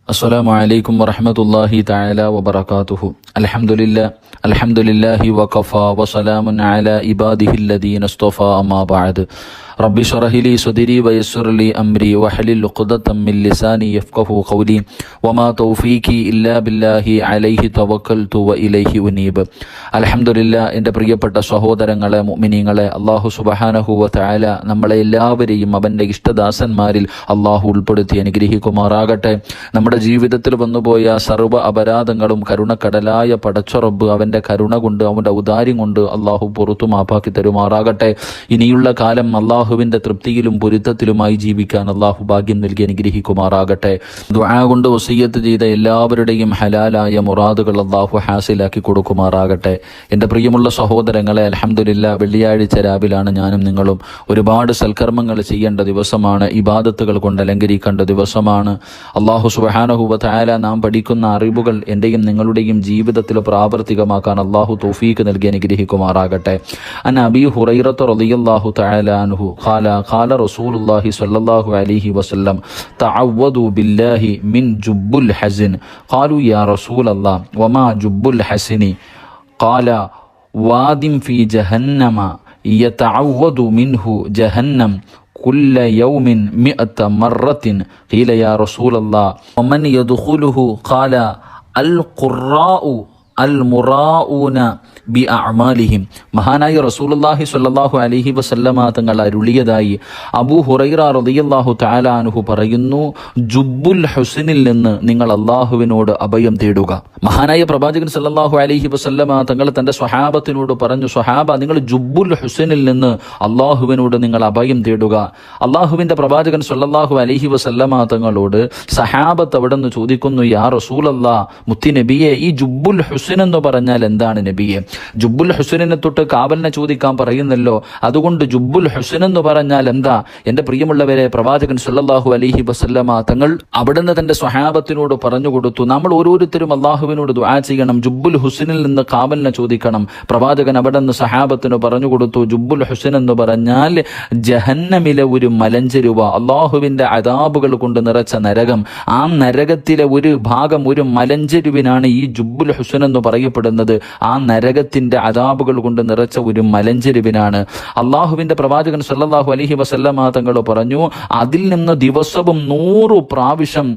السلام عليكم ورحمة الله تعالى وبركاته. الحمد لله وكفى وسلام على عباده الذين اصطفى أما بعد. رب اشرح لي صدري ويسر لي أمري واحلل عقدة من لساني يفقهوا قولي وما توفيقي إلا بالله عليه توكلت وإليه أنيب. അൽഹംദുലില്ലാ. എൻ്റെ പ്രിയപ്പെട്ട സഹോദരങ്ങളെ, മുഅ്മിനീങ്ങളെ, അല്ലാഹു സുബ്ഹാനഹു വ തആല നമ്മളെ എല്ലാവരെയും അവൻ്റെ ഇഷ്ടദാസന്മാരിൽ അല്ലാഹു ഉൾപ്പെടുത്തി അനുഗ്രഹിക്കുമാറാകട്ടെ. നമ്മുടെ ജീവിതത്തിൽ വന്നുപോയ സർവ്വ അപരാധങ്ങളും കരുണക്കടലായ പടച്ച റബ്ബ് അവൻ്റെ കരുണ കൊണ്ട്, അവൻ്റെ ഔദാര്യം കൊണ്ട് അല്ലാഹു പുറത്തു മാപ്പാക്കി തരുമാറാകട്ടെ. ഇനിയുള്ള കാലം അല്ലാഹുവിൻ്റെ തൃപ്തിയിലും പൊരുത്തത്തിലുമായി ജീവിക്കാൻ അല്ലാഹു ഭാഗ്യം നൽകി അനുഗ്രഹിക്കുമാറാകട്ടെ. ദുആ കൊണ്ട് വസിയ്യത്ത് ചെയ്ത എല്ലാവരുടെയും ഹലാലായ മുറാദുകൾ അല്ലാഹു ഹാസിലാക്കി കൊടുക്കുമാറാകട്ടെ. എൻ്റെ പ്രിയമുള്ള സഹോദരങ്ങളെ, അൽഹംദുലില്ലാ, വെള്ളിയാഴ്ച രാവിലാണ് ഞാനും നിങ്ങളും. ഒരുപാട് സൽക്കർമ്മങ്ങൾ ചെയ്യേണ്ട ദിവസമാണ്, ഇബാദത്തുകൾ കൊണ്ട് അലങ്കരിക്കേണ്ട ദിവസമാണ്. അല്ലാഹു സുബ്ഹാനഹു വ തആല നാം പഠിക്കുന്ന അറിവുകൾ എൻ്റെയും നിങ്ങളുടെയും ജീവിതത്തിൽ പ്രാവർത്തികമാക്കാൻ അല്ലാഹു തൗഫീഖ് നൽകി അനുഗ്രഹിക്കുമാറാകട്ടെ. അൻ അബീ ഹുറൈറത റളിയല്ലാഹു തആല അൻഹു ഖാല റസൂലുള്ളാഹി സ്വല്ലല്ലാഹു അലൈഹി വസല്ലം തഅവ്വദു ബില്ലാഹി മിൻ ജുബ്ബുൽ ഹസൻ. ഖാലു യാ റസൂലല്ലാഹ് വമാ ജുബ്ബുൽ ഹസനി? ഖാല വാദിൻ ഫീ ജഹന്നമ യതഅവ്വദു മിൻഹു ജഹന്നം കുല്ല യൗമിൻ മിഅത മറത്തിൻ. ഖീല യാ റസൂലല്ലാഹ് വമൻ യദ്ഖുലുഹു? ഖാല അൽ ഖുറാഉ അൽ മുറാഊന ബി അഅമാലിഹിം. മഹാനായ റസൂലുള്ളാഹി സ്വല്ലല്ലാഹു അലൈഹി വസല്ലമ തങ്ങൾ അരുളിയതായി അബൂ ഹുറൈറ റളിയല്ലാഹു തആല അൻഹു പറയുന്നു, ജുബ്ബുൽ ഹുസ്നിൽ നിന്ന് നിങ്ങൾ അല്ലാഹുവിനോട് അഭയം തേടുക. മഹാനായ പ്രവാചകൻ സ്വല്ലല്ലാഹു അലൈഹി വസല്ലമ തങ്ങൾ തന്റെ സ്വഹാബത്തിനോട് പറഞ്ഞു, സ്വഹാബ, നിങ്ങൾ ജുബ്ബുൽ ഹുസ്നിൽ നിന്ന് അല്ലാഹുവിനോട് നിങ്ങൾ അഭയം തേടുക. അല്ലാഹുവിന്റെ പ്രവാചകൻ സ്വല്ലല്ലാഹു അലൈഹി വസല്ലമ തങ്ങളോട് സഹാബത്ത് അവിടെ നിന്ന് ചോദിക്കുന്നു, യാ റസൂലല്ലാഹ്, മുത്തി നബിയെ, ഈ ജുബ്ബുൽ ഹുസ്ൻ എന്ന് പറഞ്ഞാൽ എന്താണ് നബിയെ? ജുബ്ബുൽ ഹുസ്നിനെ തൊട്ട് കാവലിനെ ചോദിക്കാൻ പറയുന്നല്ലോ, അതുകൊണ്ട് ജുബ്ബുൽ ഹുസ്ൻ എന്ന് പറഞ്ഞാൽ എന്താ? എന്റെ പ്രിയമുള്ളവരെ, പ്രവാചകൻ സല്ലല്ലാഹു അലൈഹി വസല്ലമ തങ്ങൾ അവിടുന്ന് തന്റെ സ്വഹാബത്തിനോട് പറഞ്ഞു കൊടുത്തു, നമ്മൾ ഓരോരുത്തരും അല്ലാഹുവിനോട് ദുആ ചെയ്യണം, ജുബ്ബുൽ ഹുസ്നിൽ നിന്ന് കാവലിനെ ചോദിക്കണം. പ്രവാചകൻ അവിടെ നിന്ന് സഹാബത്തിന് പറഞ്ഞു കൊടുത്തു, ജുബ്ബുൽ ഹുസ്ൻ എന്ന് പറഞ്ഞാൽ ജഹന്നമിലെ ഒരു മലഞ്ചെരുവ, അല്ലാഹുവിന്റെ അദാബുകൾ കൊണ്ട് നിറച്ച നരകം. ആ നരകത്തിലെ ഒരു ഭാഗം, ഒരു മലഞ്ചെരുവിനാണ് ഈ ജുബ്ബുൽ ഹുസ്ൻ എന്ന് പറയപ്പെടുന്നത്. ആ നരകത്തിന്റെ അദാബുകൾ കൊണ്ട് നിറച്ച ഒരു മലഞ്ചെരുവിനാണ്. അള്ളാഹുവിന്റെ പ്രവാചകൻ സല്ലല്ലാഹു അലൈഹി വസല്ലമ തങ്ങൾ പറഞ്ഞു, അതിൽ നിന്ന് ദിവസവും 100 പ്രാവശ്യം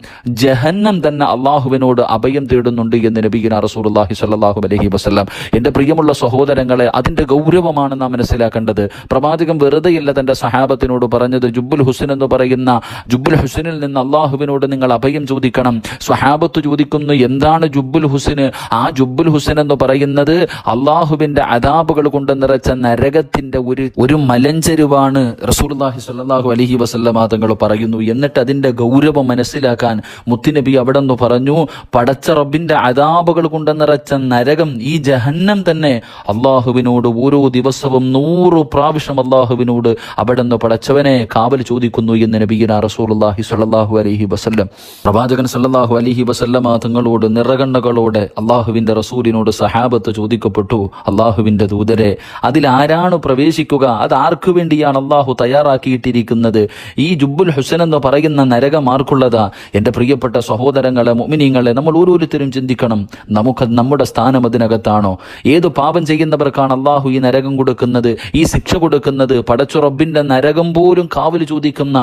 ജഹന്നം തന്നെ അള്ളാഹുവിനോട് അഭയം തേടുന്നുണ്ട് എന്ന് നബിയുനാ റസൂലുള്ളാഹി സ്വല്ലല്ലാഹു അലൈഹി വസല്ലം. എന്റെ പ്രിയമുള്ള സഹോദരങ്ങളെ, അതിന്റെ ഗൗരവമാണ് നാം മനസ്സിലാക്കേണ്ടത്. പ്രവാചകൻ വെറുതെയല്ല തന്റെ സഹാബത്തിനോട് പറഞ്ഞത്, ജുബ്ബുൽ ഹുസ്ൻ എന്ന് പറയുന്ന ജുബ്ബുൽ ഹുസ്നിൽ നിന്ന് അള്ളാഹുവിനോട് നിങ്ങൾ അഭയം ചോദിക്കണം. സ്വഹാബത്ത് ചോദിക്കുന്നു, എന്താണ് ജുബ്ബുൽ ഹുസ്ൻ? ആ ജുബ്ബുൽ ഹുസ്ൻ എന്ന് പറയുന്നത് അള്ളാഹുവിന്റെ അദാബുകൾ കൊണ്ട് നിറച്ച നരകത്തിന്റെ ഒരു മലഞ്ചെരുവാണ് റസൂലുള്ളാഹി സ്വല്ലല്ലാഹു അലൈഹി വസല്ലമ തങ്ങൾ പറയുന്നു. എന്നിട്ട് അതിന്റെ ഗൗരവം മനസ്സിലാക്കാൻ മുത്തുനബി അവിടെ നിന്ന് പറഞ്ഞു, പടച്ച റബ്ബിന്റെ അദാബുകൾ കൊണ്ട് നിറച്ച നരകം, ഈ ജഹന്നം തന്നെ അള്ളാഹുവിനോട് ഓരോ ദിവസവും 100 പ്രാവശ്യം അള്ളാഹുവിനോട് അവിടെ നിന്ന് പടച്ചവനെ കാവൽ ചോദിക്കുന്നു എന്ന് നബിയുനാ റസൂലുള്ളാഹി സ്വല്ലല്ലാഹു അലൈഹി വസല്ലം. പ്രവാചകൻ സ്വല്ലല്ലാഹു അലൈഹി വസല്ലമ തങ്ങളോട് നിറകണ്ണുകളോടെ അള്ളാഹുവിന്റെ റസൂലിനോട് സഹാബത്ത് ചോദിക്കപ്പെട്ടു, അള്ളാഹുവിന്റെ ദൂതരെ, അതിലാരാണ് പ്രവേശിക്കുക? അത് ആർക്കു വേണ്ടിയാണ് അള്ളാഹു തയ്യാറാക്കിയിട്ടിരിക്കുന്നത്? ഈ ജുബ്ബുൽ ഹുസ്ൻ എന്ന് പറയുന്ന നരകം ആർക്കുള്ളതാ? എന്റെ പ്രിയപ്പെട്ട സഹോദരങ്ങളെ, മുഅ്മിനീങ്ങളെ, നമ്മൾ ഓരോരുത്തരും ചിന്തിക്കണം, നമുക്ക് നമ്മുടെ സ്ഥാനം അതിനകത്താണോ? ഏത് പാപം ചെയ്യുന്നവർക്കാണ് അള്ളാഹു ഈ നരകം കൊടുക്കുന്നത്, ഈ ശിക്ഷ കൊടുക്കുന്നത്? പടച്ച റബ്ബിന്റെ നരകം പോലും കാവൽ ചോദിക്കുന്ന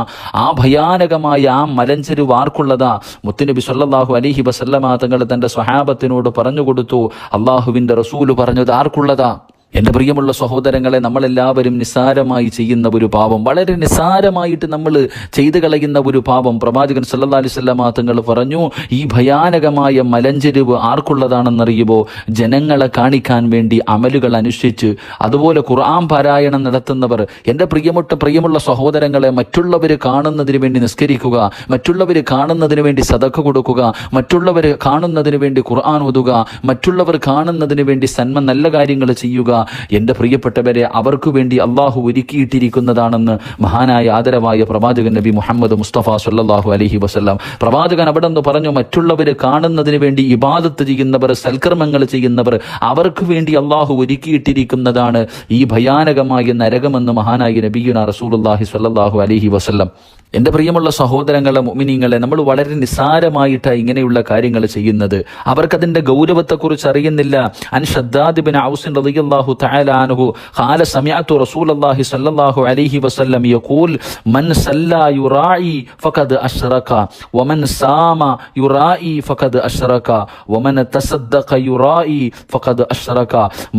ആ ഭയാനകമായ ആ മലഞ്ചെരുവ് ആർക്കുള്ളതാ? മുത്തുനബി സല്ലല്ലാഹു അലൈഹി വസല്ലമ തങ്ങൾ തന്റെ സ്വഹാബത്തിനോട് പറഞ്ഞു കൊടുത്തു, അള്ളാഹുവിന്റെ റസൂല് പറഞ്ഞത് ആർക്കുള്ളതാ? എന്റെ പ്രിയമുള്ള സഹോദരങ്ങളെ, നമ്മളെല്ലാവരും നിസ്സാരമായി ചെയ്യുന്ന ഒരു പാപം, വളരെ നിസ്സാരമായിട്ട് നമ്മൾ ചെയ്തു കളയുന്ന ഒരു പാപം, പ്രവാചകൻ സല്ലല്ലാഹു അലൈഹി വസല്ലമ തങ്ങൾ പറഞ്ഞു, ഈ ഭയാനകമായ മലഞ്ചെരുവ് ആർക്കുള്ളതാണെന്നറിയുമോ? ജനങ്ങളെ കാണിക്കാൻ വേണ്ടി അമലുകൾ അനുഷ്ഠിച്ച് അതുപോലെ ഖുർആൻ പാരായണം നടത്തുന്നവർ. എന്റെ പ്രിയമുള്ള സഹോദരങ്ങളെ, മറ്റുള്ളവർ കാണുന്നതിന് വേണ്ടി നിസ്കരിക്കുക, മറ്റുള്ളവർ കാണുന്നതിന് വേണ്ടി സദഖ കൊടുക്കുക, മറ്റുള്ളവർ കാണുന്നതിന് വേണ്ടി ഖുർആൻ ഓതുക, മറ്റുള്ളവർ കാണുന്നതിന് വേണ്ടി നല്ല കാര്യങ്ങൾ ചെയ്യുക. എന്റെ പ്രിയപ്പെട്ടവരെ, അവർക്കു വേണ്ടി അള്ളാഹു ഒരുക്കിയിട്ടിരിക്കുന്നതാണെന്ന് മഹാനായ ആദരവായ പ്രവാചകൻ നബി മുഹമ്മദ് മുസ്തഫ സല്ലല്ലാഹു അലൈഹി വസല്ലം. പ്രവാചകൻ അവിടെ നിന്ന് പറഞ്ഞു, മറ്റുള്ളവർ കാണുന്നതിന് വേണ്ടി ഇബാദത്ത് ചെയ്യുന്നവർ, സൽക്കർമ്മങ്ങൾ ചെയ്യുന്നവർ, അവർക്ക് വേണ്ടി അള്ളാഹു ഒരുക്കിയിട്ടിരിക്കുന്നതാണ് ഈ ഭയാനകമായ നരകമെന്ന് മഹാനായ നബിയുനാ റസൂലുള്ളാഹി സ്വല്ലല്ലാഹു അലൈഹി വസല്ലം. എൻ്റെ പ്രിയമുള്ള സഹോദരങ്ങളെ, മുഅ്മിനീങ്ങളെ, നമ്മൾ വളരെ നിസ്സാരമായിട്ടാണ് ഇങ്ങനെയുള്ള കാര്യങ്ങൾ ചെയ്യുന്നത്. അവർക്കതിൻ്റെ ഗൗരവത്തെക്കുറിച്ച് അറിയുന്നില്ല. അൻ ഷദ്ദാദ് ബിൻ ഔസ് റളിയല്ലാഹു തആല അൻഹു ഖാല സമിഅതു റസൂലല്ലാഹി സ്വല്ലല്ലാഹു അലൈഹി വസല്ലം യഖൂൽ മൻ സല്ലാ യുറാഇ ഫഖദ് അശ്റക വമൻ സാമ യുറാഇ ഫഖദ് അശ്റക വമൻ തസദ്ദഖ യുറാഇ ഫഖദ് അശ്റക.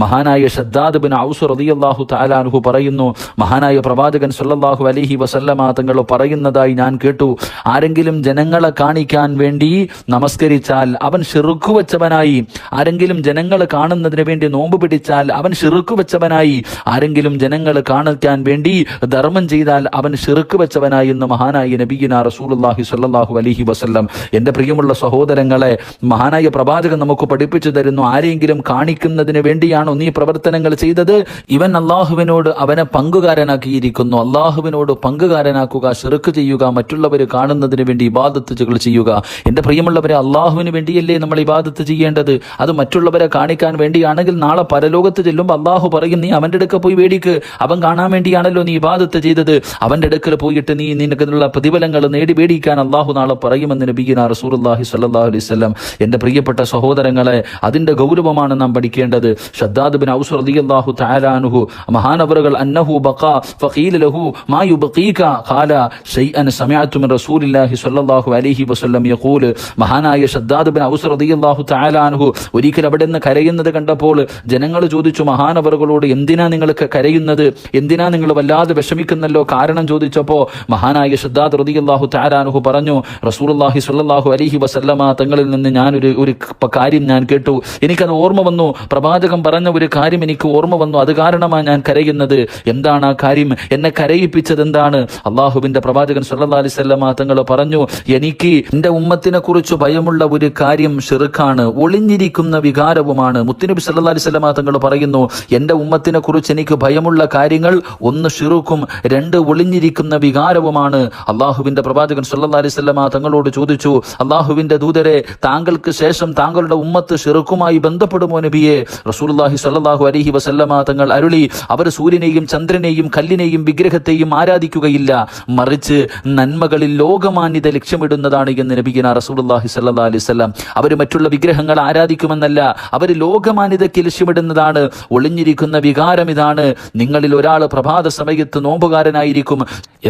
മഹാനായ ഷദ്ദാദ് ബിൻ ഔസ് റളിയല്ലാഹു തആല അൻഹു പറയുന്നു, മഹാനായ പ്രവാചകൻ സ്വല്ലല്ലാഹു അലൈഹി വസല്ലമ തങ്ങൾ പറയുന്നതായി ഞാൻ കേട്ടു, ആരെങ്കിലും ജനങ്ങളെ കാണിക്കാൻ വേണ്ടി നമസ്കരിച്ചാൽ അവൻ ശിർക്ക് വെച്ചവനായി, ആരെങ്കിലും ജനങ്ങളെ കാണുന്നതിന് വേണ്ടി നോമ്പ് പിടിച്ചാൽ അവൻ ശിർക്ക് വെച്ചവനായി, ആരെങ്കിലും ജനങ്ങളെ കാണിക്കാൻ വേണ്ടി ധർമ്മം ചെയ്താൽ അവൻ ശിർക്ക് വെച്ചവനായി എന്ന് മഹാനായ നബിയുനാ റസൂലുള്ളാഹി സ്വല്ലല്ലാഹു അലൈഹി വസല്ലം. എൻ്റെ പ്രിയമുള്ള സഹോദരങ്ങളെ, മഹാനായ പ്രവാചകൻ നമുക്ക് പഠിപ്പിച്ചു തരുന്നു, ആരെങ്കിലും കാണിക്കുന്നതിന് വേണ്ടിയാണോ നീ പ്രവർത്തനങ്ങൾ ചെയ്തത്, ഇവൻ അള്ളാഹുവിനോട് അവനെ പങ്കുകാരനാക്കിയിരിക്കുന്നു. അള്ളാഹുവിനോട് പങ്കുകാരനാക്കുക, ശിർക്ക് ചെയ്യുക, മറ്റുള്ളവർ കാണുന്നതിന് വേണ്ടി ഇബാദത്തുകൾ ചെയ്യുക. എൻ്റെ പ്രിയമുള്ളവരെ, അള്ളാഹുവിന് വേണ്ടിയല്ലേ നമ്മൾ ഇബാദത്ത് ചെയ്യേണ്ടത്? അത് മറ്റുള്ളവരെ കാണിക്കാൻ വേണ്ടിയാണെങ്കിൽ നാളെ പരലോകത്ത് ചെല്ലുമ്പോൾ അള്ളാഹു പറയും, നീ അവൻ്റെ അടുക്കൽ പോയി വേടിക്ക്, അവൻ കാണാൻ വേണ്ടിയാണല്ലോ നീ ഇബാദത്ത് ചെയ്തത്, അവൻ്റെ അടുക്കൽ പോയിട്ട് നീ നിനക്കുള്ള പ്രതിഫലങ്ങൾ നേടി വേടിക്കാൻ അള്ളാഹു നാളെ പറയുമെന്ന് നബിയുനാ റസൂലുള്ളാഹി സ്വല്ലല്ലാഹു അലൈഹി വസല്ലം. എൻ്റെ പ്രിയപ്പെട്ട സഹോദരങ്ങളെ, അതിൻ്റെ ഗൗരവമാണ് നാം പഠിക്കേണ്ടത്. ഷദ്ദാദ് ബിൻ ഔസ് റളിയല്ലാഹു തആല അൻഹു മഹാനവറുകൾ അന്നഹു ബഖാ ഫഖീല ലഹു മാ യുബ്ഖീക ഖാല ഷൈഅൻ സമിഅതു മിൻ റസൂലില്ലാഹി സ്വല്ലല്ലാഹു അലൈഹി വസല്ലം യഖൂൽ. മഹാനായ ഷദ്ദാദ് ബിൻ ഔസ് റളിയല്ലാഹു തആല അൻഹു ഒരിക്കൽ അവിടെ നിന്ന് കരയുന്നത് കണ്ടപ്പോൾ ജനങ്ങൾ ചോദിച്ചു മഹാനവറുകളോട്, എന്തിനാ നിങ്ങൾക്ക് കരയുന്നത്, എന്തിനാ നിങ്ങൾ വല്ലാതെ വിഷമിക്കുന്നല്ലോ, കാരണം ചോദിച്ചപ്പോൾ മഹാനായ ഷദ്ദാദ് റളിയല്ലാഹു തആല അൻഹു പറഞ്ഞു, റസൂലുള്ളാഹി സ്വല്ലല്ലാഹു അലൈഹി വസല്ലമ തങ്ങളിൽ നിന്ന് ഒരു കാര്യം ഞാൻ കേട്ടു, എനിക്കത് ഓർമ്മ വന്നു, പ്രവാചകൻ പറഞ്ഞ ഒരു കാര്യം എനിക്ക് ഓർമ്മ വന്നു, അത് കാരണമാണ് ഞാൻ കരയുന്നത്. എന്താണ് ആ കാര്യം? എന്നെ കരയിപ്പിച്ചത് എന്താണ്? അള്ളാഹുവിന്റെ പ്രവാചകൻ സ്വല്ലല്ലാഹു അലൈഹി വസല്ലമ തങ്ങൾ പറഞ്ഞു, എനിക്ക് എന്റെ ഉമ്മത്തിനെ കുറിച്ച് ഭയമുള്ള ഒരു കാര്യം ശിർക്കാണ്, ഒളിഞ്ഞിരിക്കുന്ന വികാരവുമാണ്. മുത്തുനബി സ്വല്ലല്ലാഹു അലൈഹി വസല്ലമ തങ്ങൾ പറയുന്നു, എന്റെ ഉമ്മത്തിനെ കുറിച്ച് എനിക്ക് ഭയമുള്ള കാര്യങ്ങൾ ഒന്ന് ശിർക്കും, രണ്ട് ഒളിഞ്ഞിരിക്കുന്ന വികാരവുമാണ്. അള്ളാഹുവിന്റെ പ്രവാചകൻ സ്വല്ലല്ലാഹു അലൈഹി വസല്ലമ തങ്ങളോട് ചോദിച്ചു, അള്ളാഹുവിന്റെ ദൂതരെ, താങ്കൾക്ക് ശേഷം താങ്കളുടെ ഉമ്മത്ത് ശിർക്കുമായി ബന്ധപ്പെടുമോ നബിയെ? റസൂലുള്ളാഹി സ്വല്ലല്ലാഹു അലൈഹി വസല്ലമ തങ്ങൾ അരുളി, അവർ സൂര്യനെയും ചന്ദ്രനെയും കല്ലിനെയും വിഗ്രഹത്തെയും ആരാധിക്കുകയില്ല, മറിച്ച് നന്മകളിൽ ലോകമാന്യത ലക്ഷ്യമിടുന്നതാണ് എന്ന് നബിയുനാ റസൂലുള്ളാഹി സ്വല്ലല്ലാഹു അലൈഹി വസല്ലം. അവർ മറ്റുള്ള വിഗ്രഹങ്ങൾ ആരാധിക്കുമെന്നല്ല, അവർ ലോകമാന്യതയ്ക്ക് ലക്ഷ്യമിടുന്നതാണ്. ഒളിഞ്ഞിരിക്കുന്ന വികാരം ഇതാണ്. നിങ്ങളിൽ ഒരാൾ പ്രഭാത സമയത്ത് നോമ്പുകാരനായിരിക്കും,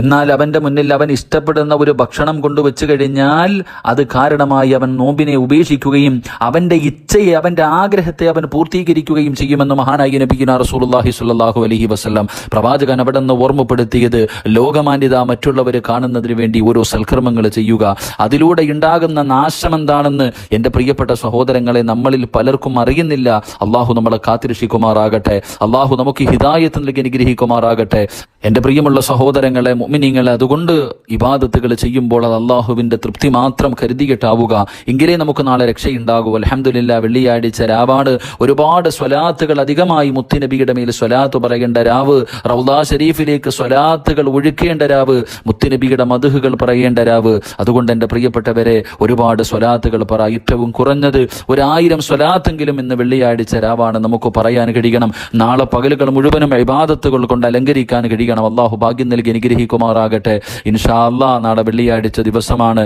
എന്നാൽ അവന്റെ മുന്നിൽ അവൻ ഇഷ്ടപ്പെടുന്ന ഒരു ഭക്ഷണം കൊണ്ടുവച്ചു കഴിഞ്ഞാൽ അത് കാരണമായി അവൻ നോമ്പിനെ ഉപേക്ഷിക്കുകയും അവന്റെ ഇച്ഛയെ, അവന്റെ ആഗ്രഹത്തെ അവൻ പൂർത്തീകരിക്കുകയും ചെയ്യുമെന്ന് മഹാനായ നബിയുനാ റസൂലുള്ളാഹി സ്വല്ലല്ലാഹു അലൈഹി വസല്ലം. പ്രവാചകൻ അവിടെ നിന്ന് ഓർമ്മപ്പെടുത്തിയത് ലോകമാന്യത മറ്റുള്ളവർ കാണുന്നതിന് വേണ്ടി ഓരോ സൽക്കർമ്മങ്ങൾ ചെയ്യുക, അതിലൂടെ ഉണ്ടാകുന്ന നാശം എന്താണെന്ന് എൻ്റെ പ്രിയപ്പെട്ട സഹോദരങ്ങളെ നമ്മളിൽ പലർക്കും അറിയുന്നില്ല. അള്ളാഹു നമ്മളെ കാത്തിരക്ഷിക്കുമാറാകട്ടെ. അള്ളാഹു നമുക്ക് ഹിദായത്ത് നൽകി അനുഗ്രഹിക്കുമാറാകട്ടെ. എൻ്റെ പ്രിയമുള്ള സഹോദരങ്ങളെ, മുഅ്മിനീങ്ങളെ, അതുകൊണ്ട് ഇബാദത്തുകൾ ചെയ്യുമ്പോൾ അത് അള്ളാഹുവിൻ്റെ തൃപ്തി മാത്രം കരുതിയിട്ടാവുക, എങ്കിലേ നമുക്ക് നാളെ രക്ഷയുണ്ടാകൂ. അൽഹംദുലില്ലാ, വെള്ളിയാഴ്ച രാവാണ്. ഒരുപാട് സ്വലാത്തുകൾ അധികമായി മുത്തുനബിയുടെ മേൽ സ്വലാത്ത് പറയേണ്ട രാവ്, റൗളാ ഷരീഫിലേക്ക് സ്വലാത്തുകൾ ഒഴുക്കേണ്ട രാവ്, മുത്തുനബിയുടെ മദ്ഹുകൾ പറയേണ്ട രാവ്. അതുകൊണ്ട് എൻ്റെ പ്രിയപ്പെട്ടവരെ, ഒരുപാട് സ്വലാത്തുകൾ പറ. ഏറ്റവും കുറഞ്ഞത് 1000 സ്വലാത്തെങ്കിലും ഇന്ന് വെള്ളിയാഴ്ച രാവാണ് നമുക്ക് പറയാൻ കഴിയണം. നാളെ പകലുകൾ മുഴുവനും ഇബാദത്തുകൾ കൊണ്ട് അലങ്കരിക്കാൻ കഴിയണം. അള്ളാഹു ഭാഗ്യം നൽകി അനുഗ്രഹിക്കുമാറാകട്ടെ. ഇൻഷാ അല്ലാഹ് നാളെ വെള്ളിയാഴ്ച ദിവസമാണ്.